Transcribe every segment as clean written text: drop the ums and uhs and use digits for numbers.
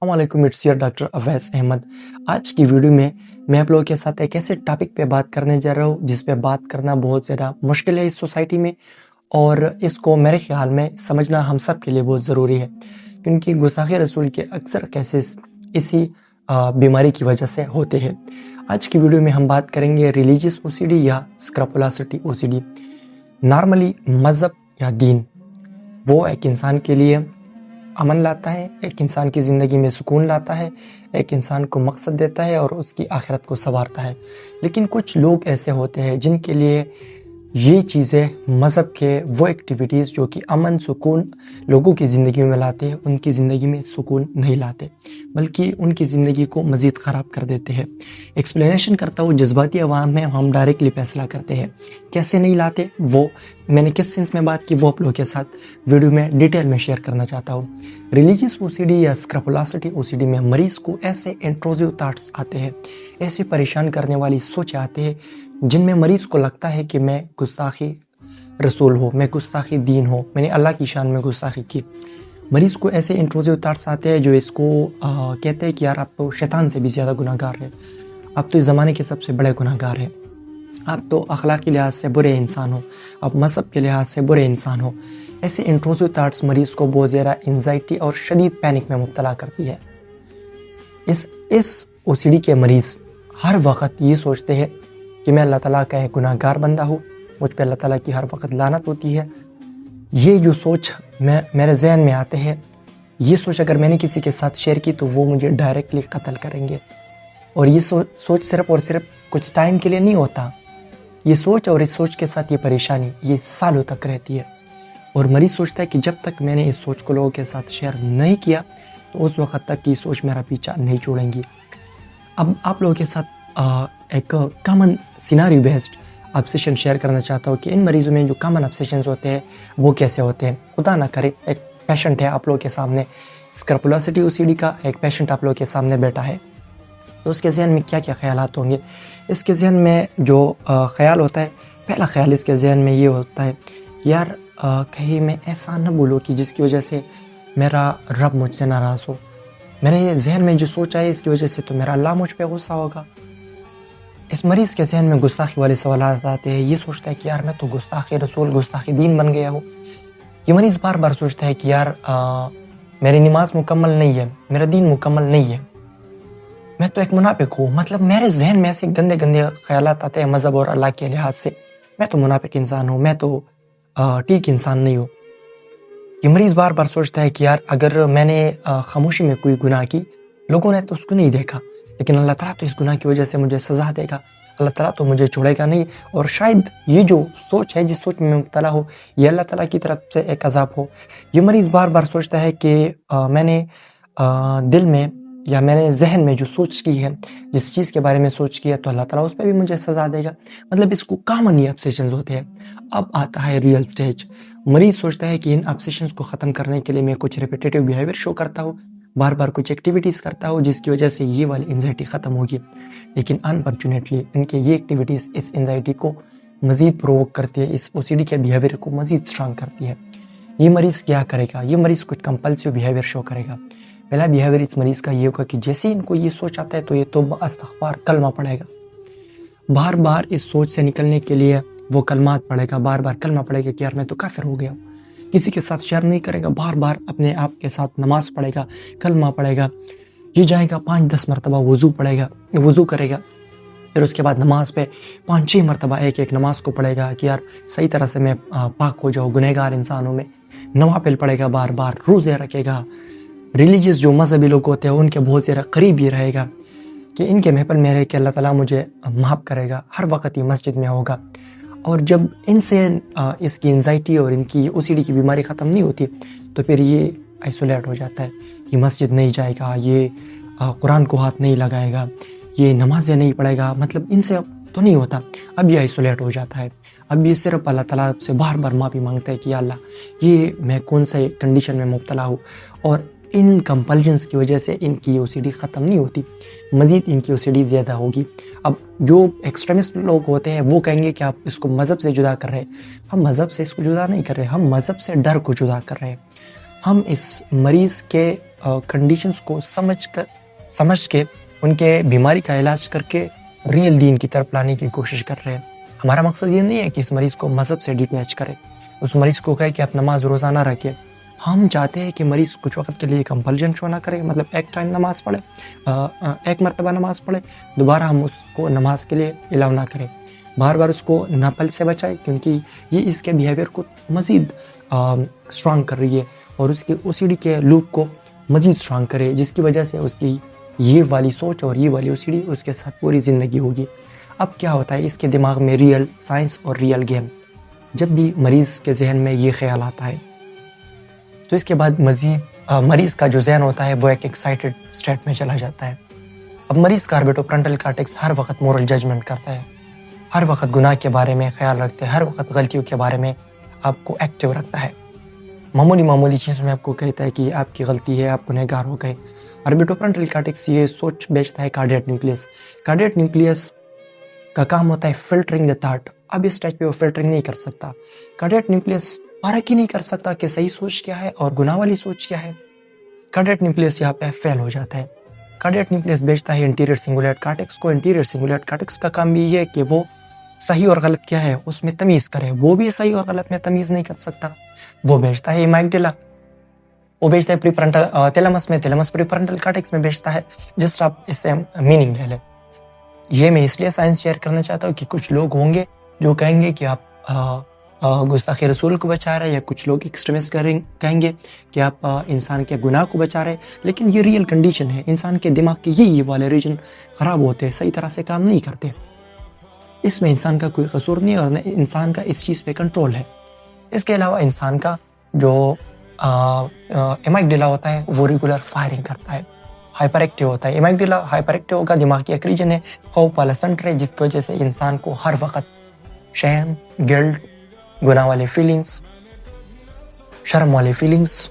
अस्सलामुअलैकुम, it's your doctor Awais Ahmed. आज की वीडियो में मैं आप लोगों के साथ एक ऐसे टॉपिक पे बात करने जा रहा हूँ जिस पे बात करना बहुत ज़्यादा मुश्किल है इस सोसाइटी में, और इसको मेरे ख्याल में समझना हम सब के लिए बहुत ज़रूरी है, क्योंकि गुस्ताख़ी रसूल के अक्सर केसेस इसी बीमारी की वजह से होते हैं। आज की वीडियो में हम बात करेंगे रिलीजियस ओसीडी या स्क्रपुलोसिटी ओसीडी। नॉर्मली मज़हब या दीन वो एक इंसान के लिए अमन लाता है, एक इंसान की ज़िंदगी में सुकून लाता है, एक इंसान को मकसद देता है और उसकी आखिरत को संवारता है। लेकिन कुछ लोग ऐसे होते हैं जिनके लिए ये चीज़ें मज़हब के वो एक्टिविटीज़ जो कि अमन सुकून लोगों की ज़िंदगी में लाते हैं, उनकी ज़िंदगी में सुकून नहीं लाते, बल्कि उनकी ज़िंदगी को मज़ीद ख़राब कर देते हैं। एक्सप्लेनेशन करता हूँ, जज्बाती अवाम में हम डायरेक्टली फैसला करते हैं, कैसे नहीं लाते वो मैंने किस सेंस में बात की वो आप लोगों के साथ वीडियो में डिटेल में शेयर करना चाहता हूँ। रिलीजियस ओसीडी या स्क्रपुलोसिटी ओसीडी में मरीज़ को ऐसे इंट्रूसिव थॉट्स आते हैं, ऐसे परेशान करने वाली सोचें आते हैं जिनमें मरीज़ को लगता है कि मैं गुस्ताखी रसूल हूँ, मैं गुस्ताखी दीन हूँ, मैंने अल्लाह की शान में गुस्ताखी की। मरीज़ को ऐसे इंट्रूसिव थॉट्स आते हैं जो इसको कहते हैं कि यार आप तो शैतान से भी ज़्यादा गुनहगार है, आप तो इस ज़माने के सबसे बड़े गुनहगार हैं, आप तो अखलाकी लिहाज से बुरे इंसान हो, आप मज़हब के लिहाज से बुरे इंसान हो। ऐसे इंट्रूसिव थॉट्स मरीज़ को बहुत ज़्यादा एंजाइटी और शदीद पैनिक में मुब्तला करती है। इस ओसीडी के मरीज़ हर वक्त ये सोचते हैं कि मैं अल्लाह ताला का एक गुनाहगार बंदा हूँ, मुझ पे अल्लाह ताला की हर वक्त लानत होती है। ये जो सोच मेरे जहन में आते हैं, ये सोच अगर मैंने किसी के साथ शेयर की तो वो मुझे डायरेक्टली कत्ल करेंगे। और ये सोच सिर्फ़ और सिर्फ कुछ टाइम के लिए नहीं होता, ये सोच और इस सोच के साथ ये परेशानी ये सालों तक रहती है। और मरीज़ सोचता है कि जब तक मैंने इस सोच को लोगों के साथ शेयर नहीं किया तो उस वक्त तक ये सोच मेरा पीछा नहीं छोड़ेंगी। अब आप लोगों के साथ एक common scenario based obsession share करना चाहता हूँ कि इन मरीज़ों में जो कॉमन ऑब्सेशंस होते हैं वो कैसे होते हैं। खुदा ना करे एक पेशेंट है आप लोगों के सामने, स्क्रपुलोसिटी ओसीडी का एक पेशेंट आप लोगों के सामने बैठा है, तो उसके ज़हन में क्या क्या ख़यालात होंगे। इसके ज़हन में जो ख़याल होता है, पहला ख़याल इसके ज़हन में ये होता है कि यार कहीं मैं ऐसा न बोलूँ कि जिसकी वजह से मेरा रब मुझसे नाराज़ हो। मेरे ज़हन में जो सोच आई इसकी वजह से तो मेरा अल्लाह मुझ पे गुस्सा होगा। इस मरीज़ के ज़हन में गुस्ताखी वाले सवालात आते हैं। ये सोचता है कि यार मैं तो गुस्ताखी रसूल गुस्ताखी दीन बन गया हूँ। ये मरीज़ बार बार सोचता है कि यार मेरी नमाज मुकम्मल नहीं है, मेरा दीन मुकम्मल नहीं है, मैं तो एक मुनाफिक हूँ। मतलब मेरे जहन में ऐसे गंदे गंदे ख्यालात आते हैं मज़हब और अल्लाह के लिहाज से, मैं तो मुनाफिक इंसान हूँ, मैं तो ठीक इंसान नहीं हूँ। ये मरीज़ बार बार सोचता है कि यार अगर मैंने खामोशी में कोई गुनाह की, लोगों ने तो उसको नहीं देखा, लेकिन अल्लाह ताला तो इस गुनाह की वजह से मुझे सज़ा देगा, अल्लाह ताला तो मुझे छोड़ेगा नहीं। और शायद ये जो सोच है, जिस सोच में मैं मुब्तला हो, ये अल्लाह ताला की तरफ से एक अज़ाब हो। ये मरीज़ बार बार सोचता है कि मैंने दिल में या मैंने जहन में जो सोच की है, जिस चीज़ के बारे में सोच की है, तो अल्लाह ताला उस पे भी मुझे सज़ा देगा। मतलब इसको कॉमन ये ऑब्सेशंस होते हैं। अब आता है रियल स्टेज। मरीज़ सोचता है कि इन ऑब्सेशंस को ख़त्म करने के लिए मैं कुछ रिपीटेटिव बिहेवियर शो करता हूँ, बार बार कुछ एक्टिविटीज़ करता हूँ जिसकी वजह से ये वाली एंजाइटी ख़त्म होगी। लेकिन अनफॉर्चुनेटली इनके ये एक्टिविटीज़ इस एंजाइटी को मज़ीद प्रोवोक करती है, इस ओसीडी के बिहेवियर को मज़ीद स्ट्रॉन्ग करती है। ये मरीज़ क्या करेगा? ये मरीज़ कुछ कंपल्सिव बिहेवियर शो करेगा। पहला बिहेवियर इस मरीज़ का ये होगा कि जैसे ही इनको ये सोच आता है तो ये तौबा इस्तग़फ़ार कलमा पढ़ेगा। बार बार इस सोच से निकलने के लिए वो कलमात पढ़ेगा, बार बार कलमा पढ़ेगा कि यार मैं तो काफ़िर हो गया हूँ। किसी के साथ शेयर नहीं करेगा, बार बार अपने आप के साथ नमाज़ पढ़ेगा, कलमा पढ़ेगा। ये जाएगा 5-10 मरतबा वज़ू करेगा, फिर उसके बाद नमाज पे 5-6 मरतबा एक नमाज को पढ़ेगा कि यार सही तरह से मैं पाक हो जाऊँ, गुनहगार इंसान हूँ मैं। नवाफिल पढ़ेगा, बार बार रोज़े रखेगा। रिलीजियस जो मज़हबी लोग होते हैं उनके बहुत ज़्यादा करीब ये रहेगा कि इनके महफिल में रह के अल्लाह ताला मुझे माफ़ करेगा। हर वक्त ये मस्जिद में होगा। और जब इनसे इसकी एंजाइटी और इनकी ओसीडी की बीमारी ख़त्म नहीं होती तो फिर ये आइसोलेट हो जाता है। ये मस्जिद नहीं जाएगा, ये कुरान को हाथ नहीं लगाएगा, ये नमाज़ें नहीं पढ़ेगा। मतलब इनसे तो नहीं होता, अब ये आइसोलेट हो जाता है। अब ये सिर्फ अल्लाह ताला से बार बार माफ़ी मांगता है कि या अल्लाह ये मैं कौन से कंडीशन में मुब्तला हूँ। और इन कंपल्शंस की वजह से इनकी ओसीडी ख़त्म नहीं होती, मज़ीद इनकी ओसीडी ज़्यादा होगी। अब जो एक्सट्रीमिस्ट लोग होते हैं वो कहेंगे कि आप इसको मज़हब से जुदा कर रहे हैं। हम मज़हब से इसको जुदा नहीं कर रहे, हम मज़हब से डर को जुदा कर रहे हैं। हम इस मरीज़ के कंडीशंस को समझ के उनके बीमारी का इलाज करके रियल दीन की तरफ लाने की कोशिश कर रहे हैं। हमारा मकसद ये नहीं है कि इस मरीज़ को मज़हब से डिटैच करें, उस मरीज़ को कहे कि आप नमाज रोज़ाना रखें। हम चाहते हैं कि मरीज़ कुछ वक्त के लिए कंपल्जन शो ना करे, मतलब एक टाइम नमाज़ पढ़े, एक मरतबा नमाज़ पढ़े, दोबारा हम उसको नमाज के लिए अलाउ ना करें। बार बार उसको नापल से बचाए, क्योंकि ये इसके बिहेवियर को मज़ीद स्ट्रॉन्ग कर रही है और उसके OCD के लूप को मज़ीद स्ट्रॉन्ग करे, जिसकी वजह से उसकी ये वाली सोच और ये वाली OCD उसके साथ पूरी ज़िंदगी होगी। अब क्या होता है, इसके दिमाग में रियल साइंस और रियल गेम, जब भी मरीज़ के जहन में ये ख्याल आता है तो इसके बाद मरीज़ का जो जहन होता है वो एक एक्साइटेड स्टेट में चला जाता है। अब मरीज़ का ऑर्बिटोफ्रंटल कॉर्टेक्स हर वक्त मोरल जजमेंट करता है, हर वक्त गुनाह के बारे में ख्याल रखते हैं, हर वक्त गलतियों के बारे में आपको एक्टिव रखता है। मामूली चीज़ में आपको कहता है कि ये आपकी गलती है, आप गुनहगार हो गए। ऑर्बिटोफ्रंटल कॉर्टेक्स ये सोच भेजता है कार्डियक न्यूक्लियस। कार्डियक न्यूक्लियस का काम होता है फिल्टरिंग द थॉट। अब इस स्टेज पे वो फिल्टरिंग नहीं कर सकता। कार्डियक न्यूक्लियस परख ही नहीं कर सकता कि सही सोच क्या है और गुनाह वाली सोच क्या है। कार्डियक न्यूक्लियस यहाँ पे फेल हो जाता है। कार्डियक न्यूक्लियस भेजता है इंटीरियर सिंगुलेट कॉर्टेक्स को। इंटीरियर सिंगुलेट कॉर्टेक्स का काम भी ये है कि वो सही और गलत क्या है उसमें तमीज़ करे। वो भी सही और गलत में तमीज़ नहीं कर सकता। वो भेजता है एमाइगडाला, वो भेजता है प्रीफ्रंटल थैलेमस में, थैलेमस प्रीफ्रंटल कॉर्टेक्स में भेजता है। जस्ट आप इससे मीनिंग ले लें। ये मैं इसलिए साइंस शेयर करना चाहता हूँ कि कुछ लोग होंगे जो कहेंगे कि आप गुस्ताखी रसूल को बचा रहे हैं, या कुछ लोग एक्सट्रीमिस्ट कहेंगे कि आप इंसान के गुनाह को बचा रहे हैं। लेकिन ये रियल कंडीशन है, इंसान के दिमाग के ये वाले रीजन ख़राब होते हैं, सही तरह से काम नहीं करते। इसमें इंसान का कोई कसूर नहीं और इंसान का इस चीज़ पे कंट्रोल है। इसके अलावा इंसान का जो एमाइगडाला होता है वो रेगुलर फायरिंग करता है, हाइपर एक्टिव होता है। एमाइगडाला हाइपर एक्टिव होगा, दिमाग की एक रीजन है खौफ वाला सेंटर है, जिसकी वजह से इंसान को हर वक्त शैम, गिल्ट, गुनाह वाली फीलिंग्स, शर्म वाली फीलिंग्स,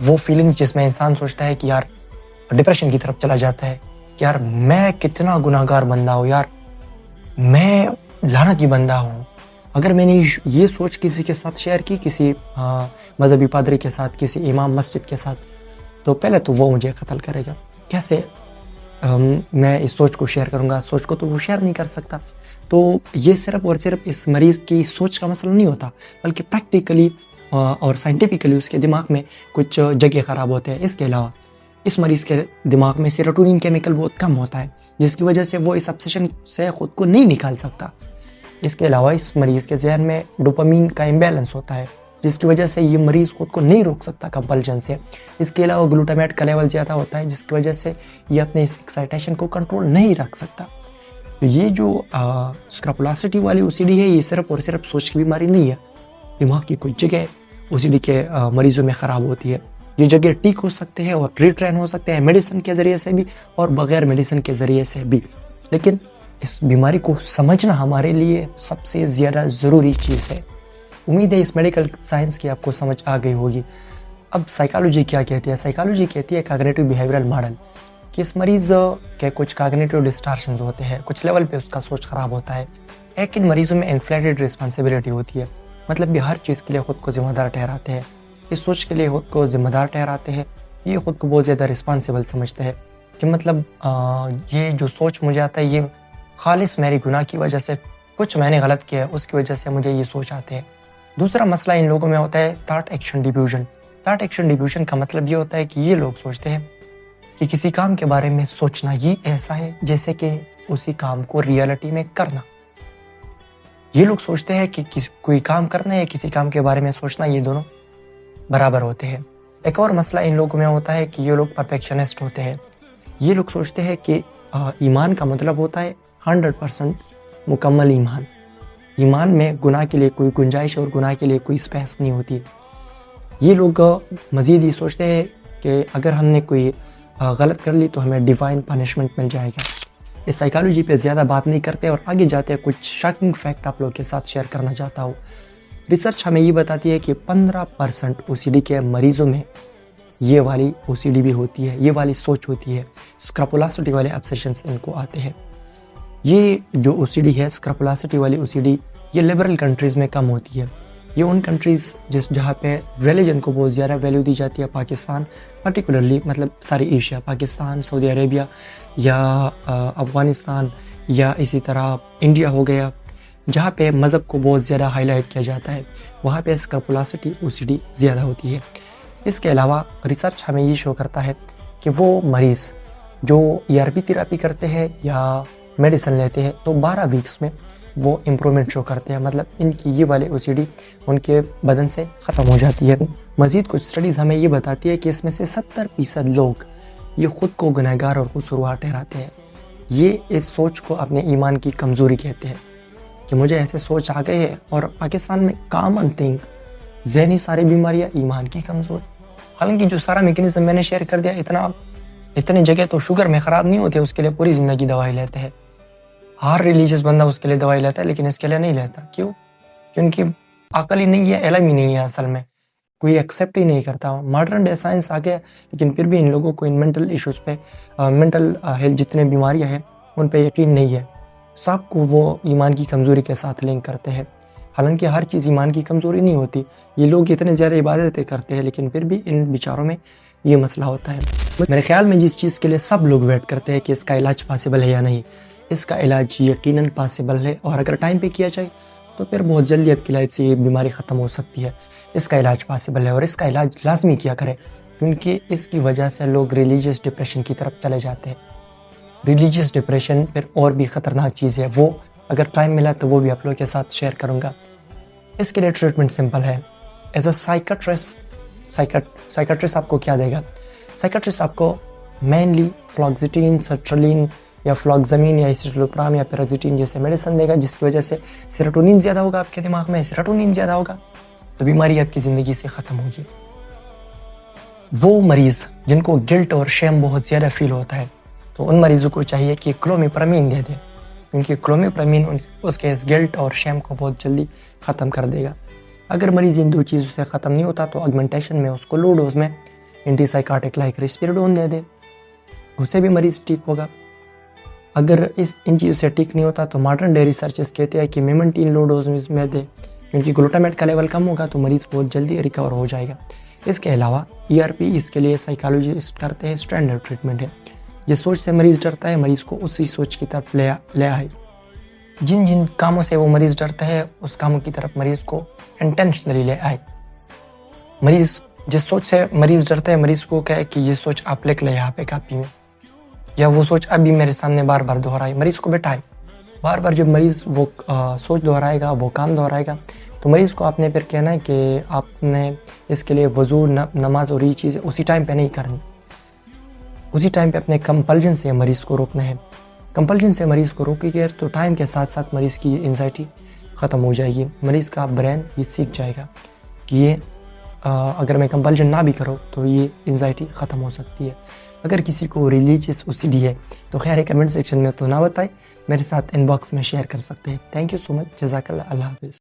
वो फीलिंग्स जिसमें इंसान सोचता है कि यार डिप्रेशन की तरफ चला जाता है कि यार मैं कितना गुनाहगार बंदा हूँ, यार मैं लानती बंदा हूँ। अगर मैंने ये सोच किसी के साथ शेयर की, किसी मजहबी पादरी के साथ, किसी इमाम मस्जिद के साथ, तो पहले तो वो मुझे कत्ल करेगा। कैसे मैं इस सोच को शेयर करूँगा? सोच को तो वो शेयर नहीं कर सकता। तो ये सिर्फ और सिर्फ इस मरीज़ की सोच का मसला नहीं होता, बल्कि प्रैक्टिकली और साइंटिफिकली उसके दिमाग में कुछ जगह ख़राब होते हैं। इसके अलावा इस मरीज़ के दिमाग में सेरोटोनिन केमिकल बहुत कम होता है, जिसकी वजह से वो इस ऑब्सेशन से ख़ुद को नहीं निकाल सकता। इसके अलावा इस मरीज़ के जहन में डोपामीन का इम्बैलेंस होता है, जिसकी वजह से ये मरीज़ ख़ुद को नहीं रोक सकता कंपल्जन से। इसके अलावा ग्लूटामेट का लेवल ज़्यादा होता है, जिसकी वजह से ये अपने इस एक्साइटेशन को कंट्रोल नहीं रख सकता। तो ये जो स्क्रपुलोसिटी वाली OCD है, ये सिर्फ और सिर्फ सोच की बीमारी नहीं है, दिमाग की कोई जगह OCD के मरीज़ों में ख़राब होती है। ये जगह ठीक हो सकते हैं और रिट्रेन हो सकते हैं मेडिसिन के ज़रिए से भी और बग़ैर मेडिसिन के ज़रिए से भी। लेकिन इस बीमारी को समझना हमारे लिए सबसे ज़्यादा ज़रूरी चीज़ है। उम्मीद है इस मेडिकल साइंस की आपको समझ आ गई होगी। अब साइकोलॉजी क्या कहती है? साइकोलॉजी कहती है कॉग्निटिव बिहेवियरल मॉडल, कि इस मरीज़ के कुछ कॉग्निटिव डिस्टॉर्शंस होते हैं, कुछ लेवल पे उसका सोच ख़राब होता है। एक इन मरीज़ों में इन्फ्लेटेड रिस्पॉन्सिबिलिटी होती है, मतलब ये हर चीज़ के लिए ख़ुद को ज़िम्मेदार ठहराते हैं, इस सोच के लिए ख़ुद को ज़िम्मेदार ठहराते हैं। ये ख़ुद को बहुत ज़्यादा रिस्पॉन्सिबल समझते हैं कि मतलब ये जो सोच मुझे आता है ये खालिस मेरी गुनाह की वजह से, कुछ मैंने गलत किया है उसकी वजह से मुझे ये सोच आते हैं। दूसरा मसला इन लोगों में होता है thought action diffusion. Thought action diffusion का मतलब ये होता है कि ये लोग सोचते हैं कि किसी काम के बारे में सोचना ये ऐसा है जैसे कि उसी काम को रियलिटी में करना। ये लोग सोचते हैं कि कोई काम करना या किसी काम के बारे में सोचना, ये दोनों बराबर होते हैं। एक और मसला इन लोगों में होता है कि ये लोग परफेक्शनिस्ट होते हैं। ये लोग सोचते हैं कि ईमान का मतलब होता है 100% मुकम्मल ईमान। ईमान में गुनाह के लिए कोई गुंजाइश और गुनाह के लिए कोई स्पेस नहीं होती। ये लोग मज़ीद ये सोचते हैं कि अगर हमने कोई गलत कर ली तो हमें डिवाइन पनिशमेंट मिल जाएगा। इस साइकोलॉजी पे ज़्यादा बात नहीं करते और आगे जाते हैं कुछ शॉकिंग फैक्ट आप लोगों के साथ शेयर करना चाहता हूँ। रिसर्च हमें ये बताती है कि 15% OCD के मरीज़ों में ये वाली OCD भी होती है, ये वाली सोच होती है। स्क्रपुलोसिटी वाले ऑब्सेशंस इनको आते हैं। ये जो OCD है, स्क्रपुलोसिटी वाली OCD, ये लिबरल कंट्रीज़ में कम होती है। یہ ان کنٹریز جہاں پہ ریلیجن کو بہت زیادہ ویلیو دی جاتی ہے، پاکستان پرٹیکولرلی، مطلب ساری ایشیا، پاکستان، سعودی عربیہ یا افغانستان یا اسی طرح انڈیا ہو گیا، جہاں پہ مذہب کو بہت زیادہ ہائی لائٹ کیا جاتا ہے، وہاں پہ اسکرپولاسٹی OCD زیادہ ہوتی ہے۔ اس کے علاوہ ریسرچ ہمیں یہ شو کرتا ہے کہ وہ مریض جو ERP تھراپی کرتے ہیں یا میڈیسن لیتے ہیں تو 12 ویکس میں وہ امپرومنٹ شو کرتے ہیں، مطلب ان کی یہ والے OCD ان کے بدن سے ختم ہو جاتی ہے۔ مزید کچھ سٹڈیز ہمیں یہ بتاتی ہے کہ اس میں سے 70% لوگ یہ خود کو گنہگار اور قصوروار ٹھہراتے ہیں۔ یہ اس سوچ کو اپنے ایمان کی کمزوری کہتے ہیں کہ مجھے ایسے سوچ آ گئے ہے، اور پاکستان میں کامن تھنگ ذہنی ساری بیماریاں، ایمان کی کمزوری۔ حالانکہ جو سارا میکینزم میں نے شیئر کر دیا، اتنی جگہ تو شوگر میں خراب نہیں ہوتے، اس کے لیے پوری زندگی دوائی لیتے ہیں۔ ہر ریلیجیس بندہ اس کے لیے دوائی لیتا ہے، لیکن اس کے لیے نہیں لیتا۔ کیوں؟ کیونکہ عقل ہی نہیں ہے، علم ہی نہیں ہے، اصل میں کوئی ایکسیپٹ ہی نہیں کرتا۔ ماڈرن ڈے سائنس آ گیا، لیکن پھر بھی ان لوگوں کو ان مینٹل ایشوز پہ، مینٹل ہیلتھ جتنے بیماریاں ہیں ان پہ یقین نہیں ہے۔ سب کو وہ ایمان کی کمزوری کے ساتھ لنک کرتے ہیں، حالانکہ ہر چیز ایمان کی کمزوری نہیں ہوتی۔ یہ لوگ اتنے زیادہ عبادتیں کرتے ہیں، لیکن پھر بھی ان بیچاروں میں یہ مسئلہ ہوتا ہے۔ میرے خیال میں جس چیز کے لیے سب لوگ ویٹ کرتے ہیں کہ اس کا علاج پاسبل ہے یا نہیں، اس کا علاج یقیناً پاسبل ہے، اور اگر ٹائم پہ کیا جائے تو پھر بہت جلدی آپ کی لائف سے یہ بیماری ختم ہو سکتی ہے۔ اس کا علاج پاسبل ہے، اور اس کا علاج لازمی کیا کرے، کیونکہ اس کی وجہ سے لوگ ریلیجیس ڈپریشن کی طرف چلے جاتے ہیں۔ ریلیجیس ڈپریشن پھر اور بھی خطرناک چیز ہے، وہ اگر ٹائم ملا تو وہ بھی آپ لوگوں کے ساتھ شیئر کروں گا۔ اس کے لیے ٹریٹمنٹ سمپل ہے۔ ایز اے سائیکٹرسٹ آپ کو کیا دے گا؟ سائیکٹرسٹ آپ کو مینلی فلاکسیٹین، سرٹرلین یا فلاکزامین یا ایسیٹلوپرام یا پیرازیٹین جیسے میڈیسن دے گا، جس کی وجہ سے سیروٹونین زیادہ ہوگا، آپ کے دماغ میں سیروٹونین زیادہ ہوگا تو بیماری آپ کی زندگی سے ختم ہوگی۔ وہ مریض جن کو گلٹ اور شیم بہت زیادہ فیل ہوتا ہے تو ان مریضوں کو چاہیے کہ کلومیپرامین دے دیں، کیونکہ کلومیپرامین اس کے اس گلٹ اور شیم کو بہت جلدی ختم کر دے گا۔ اگر مریض ان دو چیزوں سے ختم نہیں ہوتا تو آگمنٹیشن میں اس کو لو ڈوز میں اینٹی سائیکاٹک لائک رسپیریڈون دے دے، اس سے بھی مریض ٹھیک ہوگا۔ اگر ان چیزوں سے ٹھیک نہیں ہوتا تو ماڈرن ڈے ریسرچز کہتے ہیں کہ میمنٹین لو ڈوز میں دے، کیونکہ گلوٹامیٹ کا لیول کم ہوگا تو مریض بہت جلدی ریکور ہو جائے گا۔ اس کے علاوہ ERP اس کے لیے سائیکالوجسٹ کرتے ہیں اسٹینڈرڈ ٹریٹمنٹ ہے۔ جس سوچ سے مریض ڈرتا ہے مریض کو اسی سوچ کی طرف لے آئے۔ جن کاموں سے وہ مریض ڈرتا ہے اس کاموں کی طرف مریض کو انٹینشنلی لے آئے۔ مریض جس سوچ سے مریض ڈرتا ہے مریض کو کہے کہ یہ سوچ آپ لکھ لے یہاں پہ کاپی میں، یا وہ سوچ ابھی میرے سامنے بار بار دہرائے، مریض کو بٹھائے۔ بار بار جب مریض وہ سوچ دہرائے گا، وہ کام دہرائے گا تو مریض کو آپ نے پھر کہنا ہے کہ آپ نے اس کے لیے وضو، نماز اور یہ چیزیں اسی ٹائم پہ نہیں کرنی، اسی ٹائم پہ اپنے کمپلجن سے مریض کو روکنا ہے۔ کمپلجن سے مریض کو روکی گئے تو ٹائم کے ساتھ ساتھ مریض کی انزائٹی ختم ہو جائے گی، مریض کا برین یہ سیکھ جائے گا کہ یہ اگر میں کمپلجن نہ بھی کروں تو یہ انزائٹی ختم ہو سکتی ہے۔ اگر کسی کو ریلیجیس OCD ہے تو خیر کمنٹ سیکشن میں تو نہ بتائے، میرے ساتھ ان باکس میں شیئر کر سکتے ہیں۔ تھینک یو سو مچ، جزاک اللہ، اللہ حافظ۔